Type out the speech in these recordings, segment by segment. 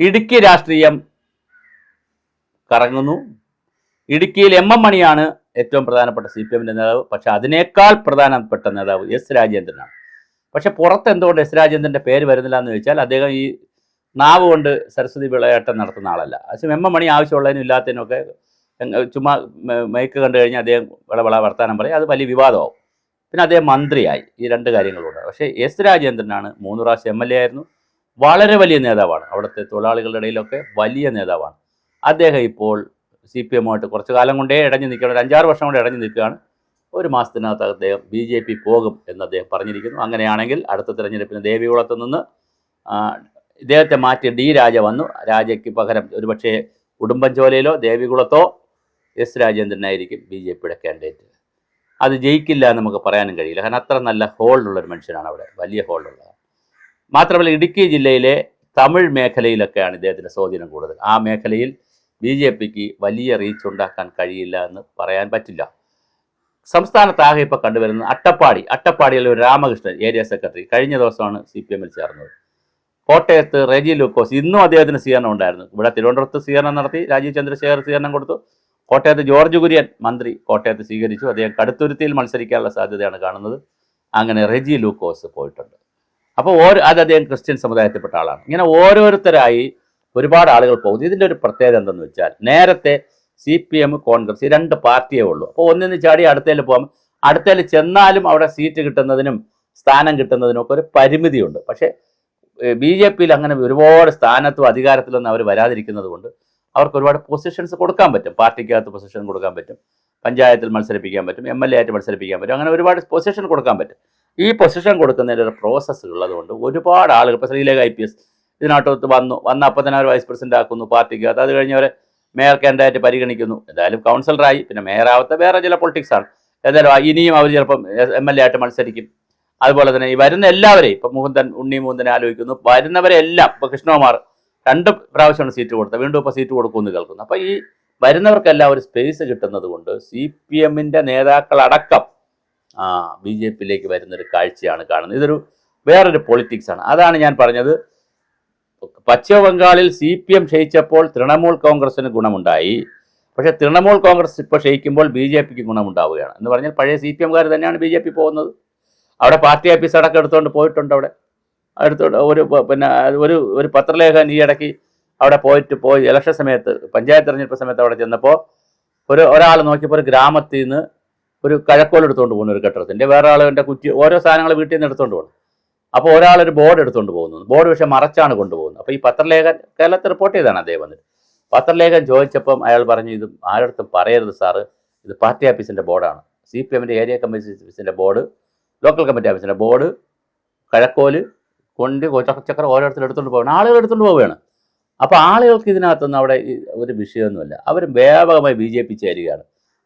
ഇടുക്കി രാഷ്ട്രീയം കറങ്ങുന്നു. ഇടുക്കിയിൽ എം മണിയാണ് ഏറ്റവും പ്രധാനപ്പെട്ട CPMന്റെ നേതാവ്. പക്ഷെ അതിനേക്കാൾ പ്രധാനപ്പെട്ട നേതാവ് എസ് രാജേന്ദ്രനാണ്. പക്ഷെ പുറത്ത് എന്തുകൊണ്ട് എസ് രാജേന്ദ്രൻ്റെ പേര് വരുന്നില്ല എന്ന് ചോദിച്ചാൽ അദ്ദേഹം ഈ നാവ് കൊണ്ട് സരസ്വതി വിളയാട്ടം നടത്തുന്ന ആളല്ല. പക്ഷേ എം മണി ആവശ്യമുള്ളതിനും ഇല്ലാത്തതിനൊക്കെ ചുമ്മാ മൈക്ക് കണ്ടു കഴിഞ്ഞാൽ അദ്ദേഹം വിള വർത്താനം പറയും. അത് വലിയ വിവാദമാവും. പിന്നെ അദ്ദേഹം മന്ത്രിയായി. ഈ രണ്ട് കാര്യങ്ങളുണ്ട്. പക്ഷേ എസ് രാജേന്ദ്രനാണ് 3 പ്രാവശ്യം MLA ആയിരുന്നു. വളരെ വലിയ നേതാവാണ്. അവിടുത്തെ തൊഴിലാളികളുടെ ഇടയിലൊക്കെ വലിയ നേതാവാണ്. അദ്ദേഹം ഇപ്പോൾ CPMമായിട്ട് കുറച്ച് കാലം കൊണ്ടേ ഇടഞ്ഞു നിൽക്കുകയാണ്. ഒരു 5-6 വർഷം കൊണ്ട് ഇടഞ്ഞു നിൽക്കുകയാണ്. 1 മാസത്തിനകത്ത് അദ്ദേഹം BJP പോകും എന്ന് അദ്ദേഹം പറഞ്ഞിരിക്കുന്നു. അങ്ങനെയാണെങ്കിൽ അടുത്ത തിരഞ്ഞെടുപ്പിന് ദേവികുളത്ത് നിന്ന് ഇദ്ദേഹത്തെ മാറ്റി D രാജ വന്നു. രാജയ്ക്ക് പകരം ഒരുപക്ഷെ ഉടുമ്പൻചോലയിലോ ദേവികുളത്തോ എസ് രാജേന്ദ്രനായിരിക്കും BJPയുടെ കാൻഡിഡേറ്റ്. അത് ജയിക്കില്ല എന്ന് നമുക്ക് പറയാനും കഴിയില്ല. കാരണം അത്ര നല്ല ഹോൾഡുള്ളൊരു മനുഷ്യനാണ് അവിടെ, വലിയ ഹോൾഡുള്ളത്. മാത്രമല്ല ഇടുക്കി ജില്ലയിലെ തമിഴ് മേഖലയിലൊക്കെയാണ് ഇദ്ദേഹത്തിൻ്റെ സ്വാധീനം കൂടുതൽ. ആ മേഖലയിൽ BJPക്ക് വലിയ റീച്ച് ഉണ്ടാക്കാൻ കഴിയില്ല എന്ന് പറയാൻ പറ്റില്ല. സംസ്ഥാനത്താകെ ഇപ്പോൾ കണ്ടുവരുന്നത് അട്ടപ്പാടിയിലെ ഒരു രാമകൃഷ്ണൻ ഏരിയ സെക്രട്ടറി കഴിഞ്ഞ ദിവസമാണ് CPMൽ ചേർന്നത്. കോട്ടയത്ത് റെജി ലൂക്കോസ്, ഇന്നും അദ്ദേഹത്തിന് സ്വീകരണം ഉണ്ടായിരുന്നു. ഇവിടെ തിരുവനന്തപുരത്ത് സ്വീകരണം നടത്തി, രാജീവ് ചന്ദ്രശേഖർ സ്വീകരണം കൊടുത്തു. കോട്ടയത്ത് ജോർജ് കുര്യൻ മന്ത്രി കോട്ടയത്ത് സ്വീകരിച്ചു. അദ്ദേഹം കടുത്തുരുത്തിയിൽ മത്സരിക്കാനുള്ള സാധ്യതയാണ് കാണുന്നത്. അങ്ങനെ റെജി ലൂക്കോസ് പോയിട്ടുണ്ട്. അപ്പോൾ അത് അദ്ദേഹം ക്രിസ്ത്യൻ സമുദായത്തിൽപ്പെട്ട ആളാണ്. ഇങ്ങനെ ഓരോരുത്തരായി ഒരുപാട് ആളുകൾ പോകുന്നു. ഇതിൻ്റെ ഒരു പ്രത്യേകത എന്തെന്ന് വെച്ചാൽ നേരത്തെ CPM കോൺഗ്രസ് ഈ 2 പാർട്ടിയേ ഉള്ളൂ. അപ്പോൾ ഒന്നിന് ചാടി അടുത്തേൽ പോകാം. അടുത്തേൽ ചെന്നാലും അവിടെ സീറ്റ് കിട്ടുന്നതിനും സ്ഥാനം കിട്ടുന്നതിനും ഒക്കെ ഒരു പരിമിതിയുണ്ട്. പക്ഷേ BJPയിൽ അങ്ങനെ ഒരുപാട് സ്ഥാനത്തും അധികാരത്തിലൊന്നും അവർ വരാതിരിക്കുന്നത് കൊണ്ട് അവർക്ക് ഒരുപാട് പൊസിഷൻസ് കൊടുക്കാൻ പറ്റും. പാർട്ടിക്കകത്ത് പൊസിഷൻ കൊടുക്കാൻ പറ്റും, പഞ്ചായത്തിൽ മത്സരിപ്പിക്കാൻ പറ്റും, MLA ആയിട്ട് മത്സരിപ്പിക്കാൻ പറ്റും. അങ്ങനെ ഒരുപാട് പൊസിഷൻ കൊടുക്കാൻ പറ്റും. ഈ പൊസിഷൻ കൊടുക്കുന്നതിൻ്റെ ഒരു പ്രോസസ്സ് ഉള്ളതുകൊണ്ട് ഒരുപാട് ആളുകൾ, ഇപ്പോൾ ശ്രീലേഖ IPS ഇതിനകത്ത് വന്ന അപ്പം തന്നെ അവർ വൈസ് പ്രസിഡന്റ് ആക്കുന്നു പാർട്ടിക്കകത്ത്. അത് കഴിഞ്ഞ് അവരെ മേയർ കാൻഡിഡേറ്റ് പരിഗണിക്കുന്നു. എന്തായാലും കൗൺസിലറായി, പിന്നെ മേയറാവത്തെ വേറെ ചില പൊളിറ്റിക്സാണ്. എന്തായാലും ഇനിയും അവർ ചിലപ്പം MLA ആയിട്ട് മത്സരിക്കും. അതുപോലെ തന്നെ ഈ വരുന്ന എല്ലാവരെയും ഇപ്പം ഉണ്ണി മുകുന്ദനെ ആലോചിക്കുന്നു. വരുന്നവരെല്ലാം ഇപ്പോൾ കൃഷ്ണകുമാർ 2 പ്രാവശ്യമാണ് സീറ്റ് കൊടുത്തത്, വീണ്ടും ഇപ്പോൾ സീറ്റ് കൊടുക്കുമെന്ന് കേൾക്കുന്നു. അപ്പോൾ ഈ വരുന്നവർക്കെല്ലാം ഒരു സ്പേസ് കിട്ടുന്നത് കൊണ്ട് CPMന്റെ നേതാക്കളടക്കം BJPയിലേക്ക് വരുന്നൊരു കാഴ്ചയാണ് കാണുന്നത്. ഇതൊരു വേറൊരു പൊളിറ്റിക്സാണ്. അതാണ് ഞാൻ പറഞ്ഞത്. പശ്ചിമ ബംഗാളിൽ CPM ക്ഷയിച്ചപ്പോൾ തൃണമൂൽ കോൺഗ്രസിന് ഗുണമുണ്ടായി. പക്ഷേ തൃണമൂൽ കോൺഗ്രസ് ഇപ്പോൾ ക്ഷയിക്കുമ്പോൾ BJPക്ക് ഗുണമുണ്ടാവുകയാണ്. എന്ന് പറഞ്ഞാൽ പഴയ CPMകാർ തന്നെയാണ് BJP പോകുന്നത്. അവിടെ പാർട്ടി ഓഫീസ് അടക്കം എടുത്തുകൊണ്ട് പോയിട്ടുണ്ട്. അവിടെ എടുത്തോണ്ട് ഒരു പത്രലേഖകൻ ഈ ഇടയ്ക്ക് അവിടെ പോയി ഇലക്ഷൻ സമയത്ത്, പഞ്ചായത്ത് തെരഞ്ഞെടുപ്പ് സമയത്ത് അവിടെ ചെന്നപ്പോൾ ഒരാൾ നോക്കിയപ്പോൾ ഒരു ഗ്രാമത്തിൽ നിന്ന് ഒരു കഴക്കോൽ എടുത്തുകൊണ്ട് പോകുന്നു, ഒരു കെട്ടിടത്തിൻ്റെ. വേറെ ആളുടെ കുറ്റി, ഓരോ സാധനങ്ങൾ വീട്ടിൽ നിന്ന് എടുത്തുകൊണ്ട് പോകുന്നു. അപ്പോൾ ഒരാളൊരു ബോർഡ് എടുത്തുകൊണ്ട് പോകുന്നു. ബോർഡ് പക്ഷേ മറച്ചാണ് കൊണ്ടുപോകുന്നത്. അപ്പോൾ ഈ പത്രലേഖൻ കേരളത്തിൽ റിപ്പോർട്ട് ചെയ്താണ് അദ്ദേഹം വന്നിട്ട്. പത്രലേഖൻ ചോദിച്ചപ്പം അയാൾ പറഞ്ഞു, ഇത് ആരടുത്തും പറയരുത് സാറ്, ഇത് പാർട്ടി ഓഫീസിൻ്റെ ബോർഡാണ്. CPMന്റെ ഏരിയ കമ്മിറ്റി ഓഫീസിൻ്റെ ബോർഡ്, ലോക്കൽ കമ്മിറ്റി ഓഫീസിൻ്റെ ബോർഡ്, കഴക്കോല് കൊണ്ട് ചക്ര ഓരോരുത്തരും എടുത്തുകൊണ്ട് പോവുകയാണ്, ആളുകൾ എടുത്തുകൊണ്ട് പോവുകയാണ്. അപ്പോൾ ആളുകൾക്ക് ഇതിനകത്തൊന്നും അവിടെ ഒരു വിഷയമൊന്നുമില്ല. അവർ വ്യാപകമായി BJP ചേരുകയാണ്,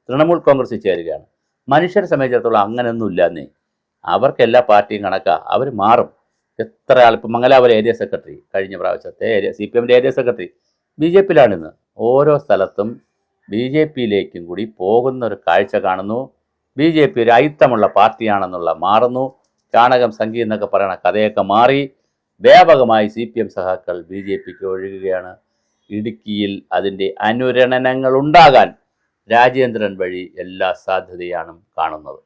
തൃണമൂൽ കോൺഗ്രസ് ചേരുകയാണ്. മനുഷ്യരെ സംബന്ധിച്ചിടത്തോളം അങ്ങനെയൊന്നും ഇല്ലാന്നേ. അവർക്ക് എല്ലാ പാർട്ടിയും കണക്കാ, അവർ മാറും. എത്ര ആൾ, ഇപ്പം മംഗലാപുരം ഏരിയ സെക്രട്ടറി കഴിഞ്ഞ പ്രാവശ്യത്തെ CPMന്റെ ഏരിയ സെക്രട്ടറി BJPയിലാണിന്ന്. ഓരോ സ്ഥലത്തും BJPയിലേക്കും കൂടി പോകുന്ന ഒരു കാഴ്ച കാണുന്നു. BJP ഒരു അയിത്തമുള്ള പാർട്ടിയാണെന്നുള്ള മാറുന്നു. ചാണകം സംഖ്യ എന്നൊക്കെ പറയുന്ന കഥയൊക്കെ മാറി വ്യാപകമായി CPM സഹാക്കൾ BJPക്ക് ഒഴുകുകയാണ്. ഇടുക്കിയിൽ അതിൻ്റെ അനുരണനങ്ങൾ ഉണ്ടാകാൻ രാജേന്ദ്രൻ വഴി എല്ലാ സാധ്യതയാണ് കാണുന്നത്.